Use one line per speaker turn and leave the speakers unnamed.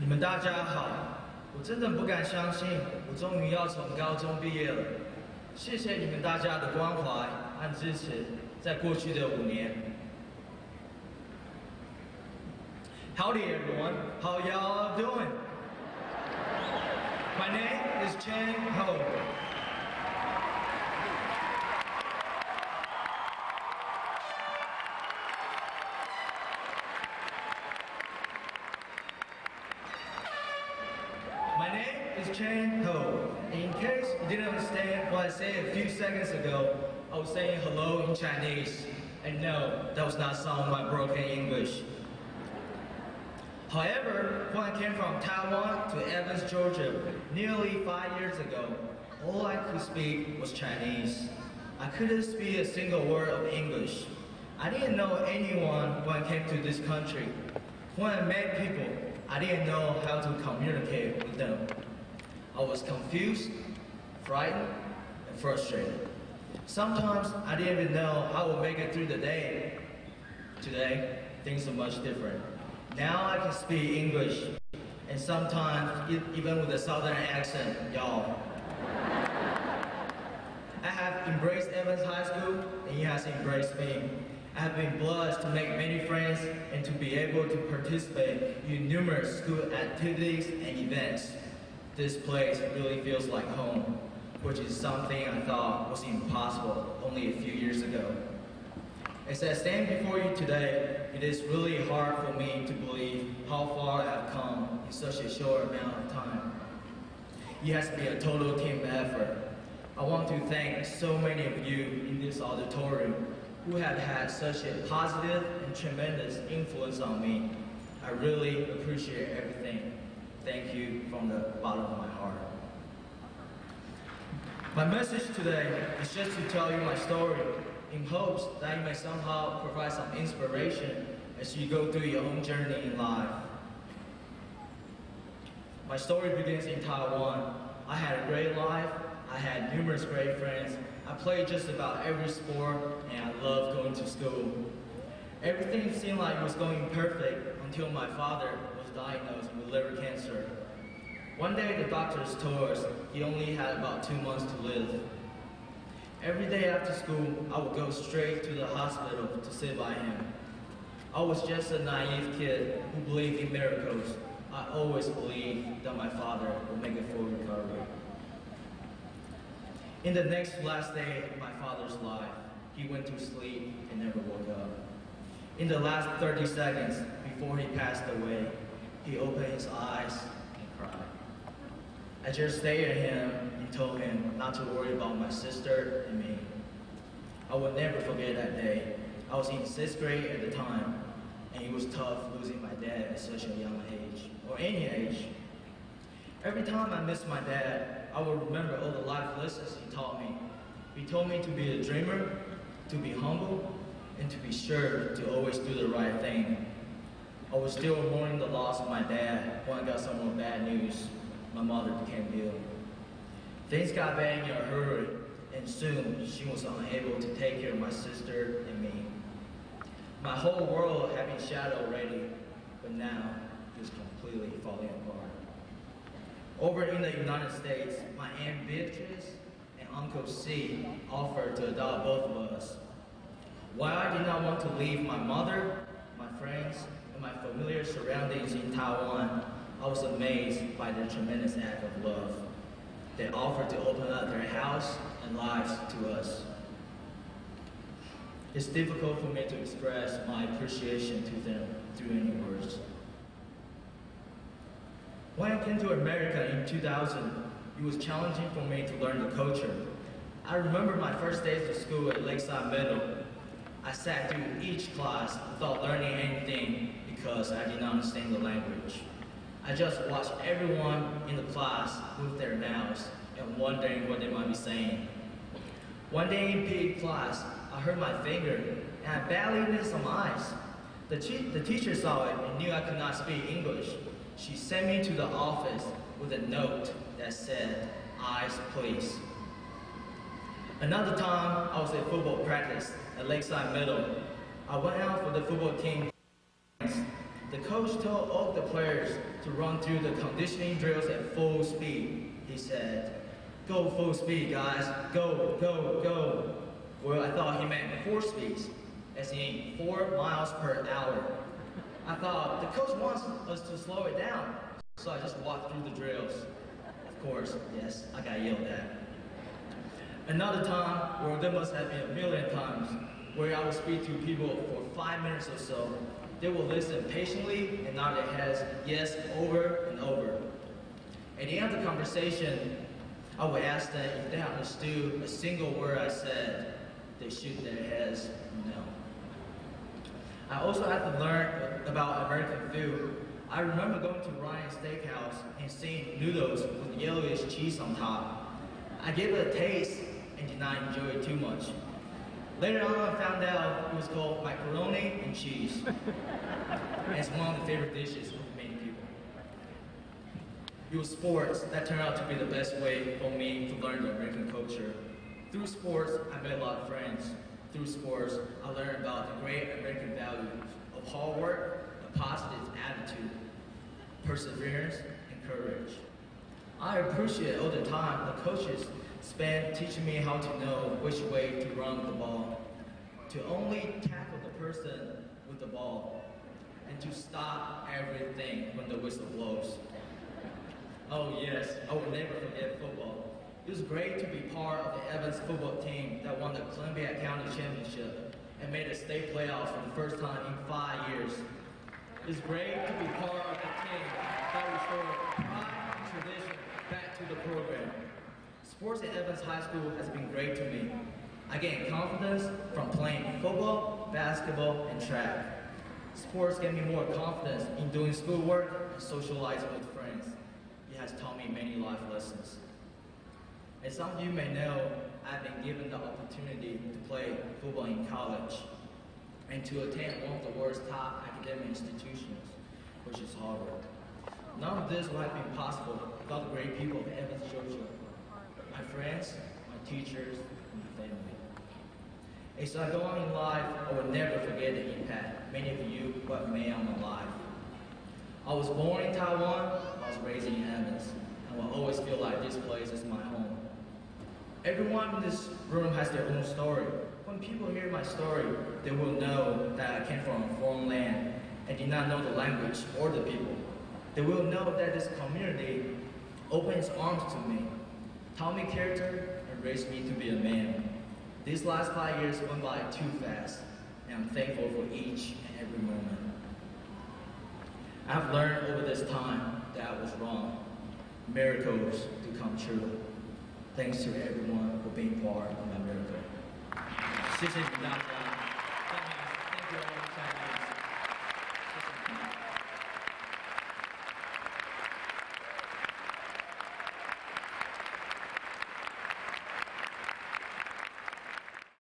你们大家好，我真的不敢相信，我终于要从高中毕业了。谢谢你们大家的关怀和支持，在过去的5年。Howdy everyone, how y'all doing? My name is Chen Ho. My name is Chen Ho. In case you didn't understand what I said a few seconds ago, I was saying hello in Chinese. And no, that was not some of my broken English. However, when I came from Taiwan to Evans, Georgia, nearly 5 years ago, all I could speak was Chinese. I couldn't speak a single word of English. I didn't know anyone when I came to this country. When I met people, I didn't know how to communicate with them. I was confused, frightened, and frustrated. Sometimes I didn't even know how I would make it through the day. Today, things are much different. Now I can speak English, and sometimes even with a southern accent, y'all. I have embraced Evans High School, and it has embraced me. I have been blessed to make many friends and to be able to participate in numerous school activities and events. This place really feels like home, which is something I thought was impossible only a few years ago. As I stand before you today, it is really hard for me to believe how far I have come in such a short amount of time. It has been a total team effort. I want to thank so many of you in this auditorium who have had such a positive and tremendous influence on me. I really appreciate everything. Thank you from the bottom of my heart. My message today is just to tell you my story in hopes that you may somehow provide some inspiration as you go through your own journey in life. My story begins in Taiwan. I had a great life. I had numerous great friends. I played just about every sport, and I loved going to school. Everything seemed like it was going perfect until my father was diagnosed with liver cancer. One day the doctors told us he only had about 2 months to live. Every day after school, I would go straight to the hospital to sit by him. I was just a naive kid who believed in miracles. I always believed that my father would make a full recovery. In the next last day of my father's life, he went to sleep and never woke up. In the last 30 seconds before he passed away, he opened his eyes and cried. I just stared at him and told him not to worry about my sister and me. I will never forget that day. I was in 6th grade at the time, and it was tough losing my dad at such a young age, or any age. Every time I missed my dad, I would remember all the life lessons he taught me. He told me to be a dreamer, to be humble, and to be sure to always do the right thing. I was still mourning the loss of my dad when I got some more bad news. My mother became ill. Things got bad in a hurry, and soon she was unable to take care of my sister and me. My whole world had been shattered already, but now it was completely falling apart. Over in the United States, my Aunt Beatrice and Uncle C offered to adopt both of us. While I did not want to leave my mother, my friends, and my familiar surroundings in Taiwan, I was amazed by their tremendous act of love. They offered to open up their house and lives to us. It's difficult for me to express my appreciation to them through any words. When I came to America in 2000, it was challenging for me to learn the culture. I remember my first days of school at Lakeside Middle. I sat through each class without learning anything because I did not understand the language. I just watched everyone in the class move their mouths and wondering what they might be saying. One day in PE class, I hurt my finger and I badly missed some eyes. The teacher saw it and knew I could not speak English. She sent me to the office with a note that said, "Eyes, please." Another time, I was at football practice at Lakeside Middle. I went out for the football team. The coach told all the players to run through the conditioning drills at full speed. He said, "Go full speed, guys. Go, go, go." Well, I thought he meant 4 speeds, as in 4 miles per hour. I thought the coach wants us to slow it down, so I just walked through the drills. Of course, yes, I got yelled at. Another time, where there must have been a million times, where I would speak to people for 5 minutes or so. They will listen patiently and nod their heads yes over and over. At the end of the conversation, I would ask them if they understood a single word I said. They shook their heads no. I also had to learn about American food. I remember going to Ryan's Steakhouse and seeing noodles with yellowish cheese on top. I gave it a taste and did not enjoy it too much. Later on, I found out it was called macaroni and cheese. And it's one of the favorite dishes of many people. It was sports that turned out to be the best way for me to learn the American culture. Through sports, I made a lot of friends. Through sports, I learned about the great American values of hard work, a positive attitude, perseverance, and courage. I appreciate all the time the coaches spent teaching me how to know which way to run the ball, to only tackle the person with the ball, and to stop everything when the whistle blows. Oh yes, I will never forget football. It was great to be part of the Evans football team that won the Columbia County Championship and made a state playoffs for the first time in 5 years. It was great to be part of the team that restored pride and tradition back to the program. Sports at Evans High School has been great to me. I gained confidence from playing football, basketball, and track. Sports gave me more confidence in doing schoolwork and socializing with friends. It has taught me many life lessons. As some of you may know, I've been given the opportunity to play football in college and to attend one of the world's top academic institutions, which is Harvard. None of this would have been possible without the great people of Evans, Georgia. My friends, my teachers, and my family. As I go on in life, I will never forget the impact many of you have made on my life. I was born in Taiwan, I was raised in Evans, and will always feel like this place is my home. Everyone in this room has their own story. When people hear my story, they will know that I came from a foreign land and did not know the language or the people. They will know that this community opened its arms to me, taught me character, and raised me to be a man. These last 5 years went by too fast, and I'm thankful for each and every moment. I've learned over this time that I was wrong. Miracles do come true. Thanks to everyone for being part of my miracle. 谢谢你大家。